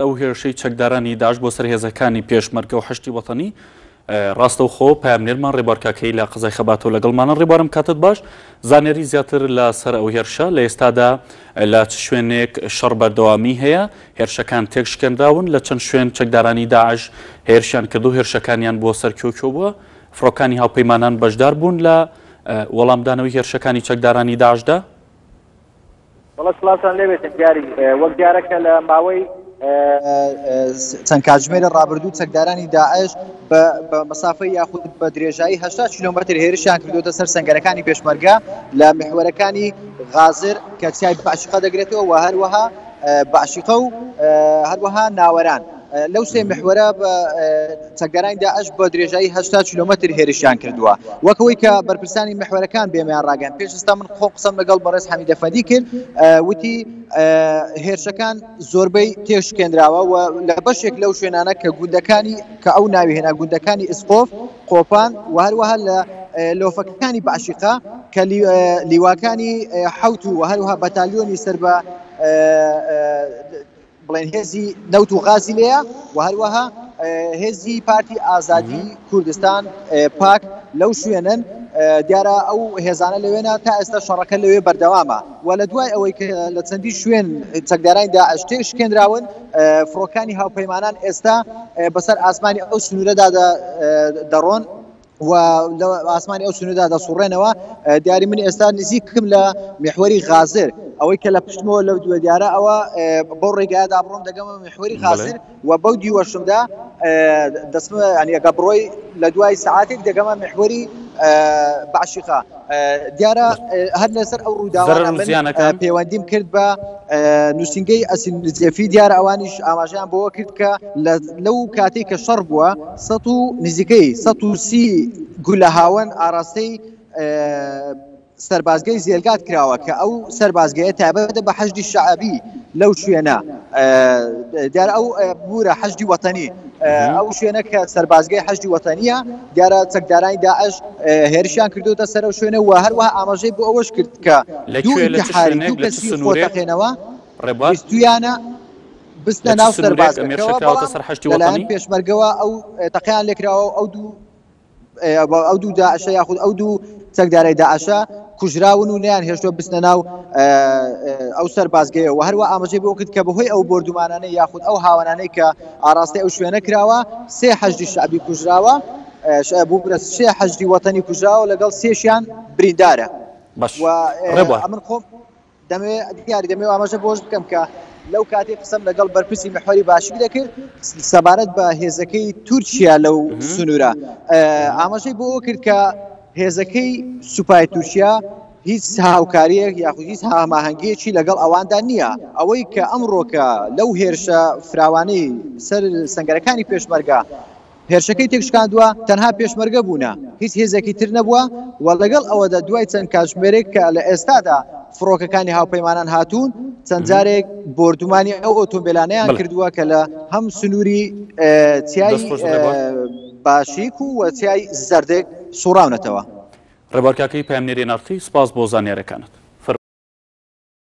ئەو هێرشەی چەکدارانی داعش بۆ سەرهێزەکانی پێشمەرگە و حشتی وەتەنی ڕاستەوخۆ پامنێرمان ڕێبارکاکەی لە قزای خەباتەوە لەگەڵمانە ڕێبارم کاتت باش زانێری زیاتر لە سەر ئەو هێرشە لە ئێستادا لە چ شوێنێک شەڕ بەردەوامی هەیە هێرشەکان تێکشکێنراون لە چەند شوێن چەکدارانی داعش هێرشیان کردو هێرشەکانیان بۆ سەرکەوتووە بووە فڕۆکانی هاوپەیمانان بەشدار بوون لە وەڵامدانەوەی هێرشەکانی چەکدارانی داعشدا. وڵات سڵاتان لێبێتن دیاری وەک دیارەکە لە ماوەی چەند کاتژمێرە ڕابردوو چەکدارانی داعش بە مەسافەی یاخود بە درێژایی 80 کیلۆمەتر هێرشیان کردوتە سەر سەنگەرەکانی پێشمەرگە لە محوەرەکانی غازر کە چای باشقە دەگرێتەوە و هەروەها باشقە و هەروەها ناوەران لەو سێ محوەرە بە چەکدارانی داعش بە درێژایی 80 کیلۆمەتر هێرشیان کردووە وەکەوەی کە بەرپرسانی محوەرەکان بێمیان ڕاگەن پێش ئێستا من خۆ قسەم لەگەڵ بەڕێز حەمیدە فەدی کرد وتی هێرشەکان زۆربەی تێشکێنراوە و لە بەشێک لەو شوێنانە کە گوندەکانی کە ئەو ناوی هێنا گوندەکانی ئسقۆف قۆپان و هەروەها لە لۆفەکانی باشقە کە لیواکانی حەوت و هەروەها بەتالیۆنی سەر بە بڵێن هێزی نەوت و غازی لەیە و هەروەها هێزی پارتی ئازادی کوردستان پاک لەو شوێنن دیارە ئەو هێزانە لەوێنە تا ئێستا شەڕەکە لەوێ بەردەوامە و لە دوای ئەوەی کە لە چەندی شوێن چەکدارانی داعش تێشکێنراون فڕۆکانی هاوپەیمانان ئێستا بەسەر ئاسمانی ئەو سنوورەدا دەڕۆن و لە ئاسمانی ئەو سنووردا دەسوڕێنەوە دیاری من ئێستا نزیکم لە محوەری غازر ئەوەی کە لە پشتمەوە لەو دووە دیارە ئەوە بەو ڕێگایدا بڕۆم دەگەمە محوەری غازر و بەو دیوەشمدا دەسمە ئەگە بڕۆی لە دوای سعاتێک دەگەمە محوەری باشقە دیارە هەر لەسەر ئەو ڕووداوانە من پەیوەندیم کرد بە نووسنگەی ئەسیل نجێفی دیارە ئەوانیش ئاماژەیان بۆەوە کرد کە لەو کاتێک کە شەڕ بووە نزیکەی 130 گولە هاون ئاراستەی سەربازگەی زێلگات کراوە کە ئەو سەربازگەیە تایبەتە بە حەشدی شەعبی لەو شوێنە دیارە ئەو بورە حەشدی وەتەنی ئەو شوێنە کە سەربازگەی حەشدی وەتەنیە دیارە چەکدارانی داعش هێرشیان کردوتە سەر ئەو شوێنە و هەروەها ئاماژەی بۆ ئەوەش کرد کە دوو ئینتیحاری دوو کەسی خۆتەقێنەوە ویستویانە بستە ناو سەربازگەکەوە لەلایەن پێشمەرگەوە ئەو تەقییان لێکراوە ئەو دوو داعشە یاخود ئەو دوو چەکدارەی داعشە کوژراون و نیان هێشتووە بستە ناو ئەو سەربازگەیە و هەروە ئاماژەی بۆ کرد کە بەهۆی ئەو بردومانانەی یاخود ئەو هاوانانەی کە ئاراستی ئەو شوێنە کراوە سێ حەشدی شعبی کوژراوە بوو سێ حەشدی وەتەنی کوژراوە لەگەڵ سێشیان بریندارە من خۆم دیاری دەمێ ئاماژە بۆش بکەم کە لەو کاتێک قسەم لەگەڵ بەرپرسی محوەری باشی دەکرد سەبارەت بە هێزەکەی تورکیا لەو سنوورە ئاماژەی بۆ ئەو کرد کە هێزەکەی سوپای تورکیا هیچ هاوکاریەک یاخود هیچ هاماهەنگیەکی لەگەڵ ئەواندا نییە ئەوەی کە ئەمڕۆکە لەو هێرشە فراوانەی سەر سەنگەرەکانی پێشمەرگە هێرشەکەی تێکشکاندووە تەنها پێشمەرگە بوونە هیچ هێزێکی تر نەبووە و لەگەڵ ئەوەدا دوای چەند کاتژمێرێک کە لە ئێستادا فڕۆکەکانی هاوپەیمانان هاتوون چەند جارێک بردومانی ئەو ئۆتۆمبیلانەیان کردووە کە لە هەم سنووری چیای باشیک و چیای زەردێک سوڕاونەتەوە. ڕێبارکاکەی پامنێری نارتی سپاس بۆ زانیاریەکانت.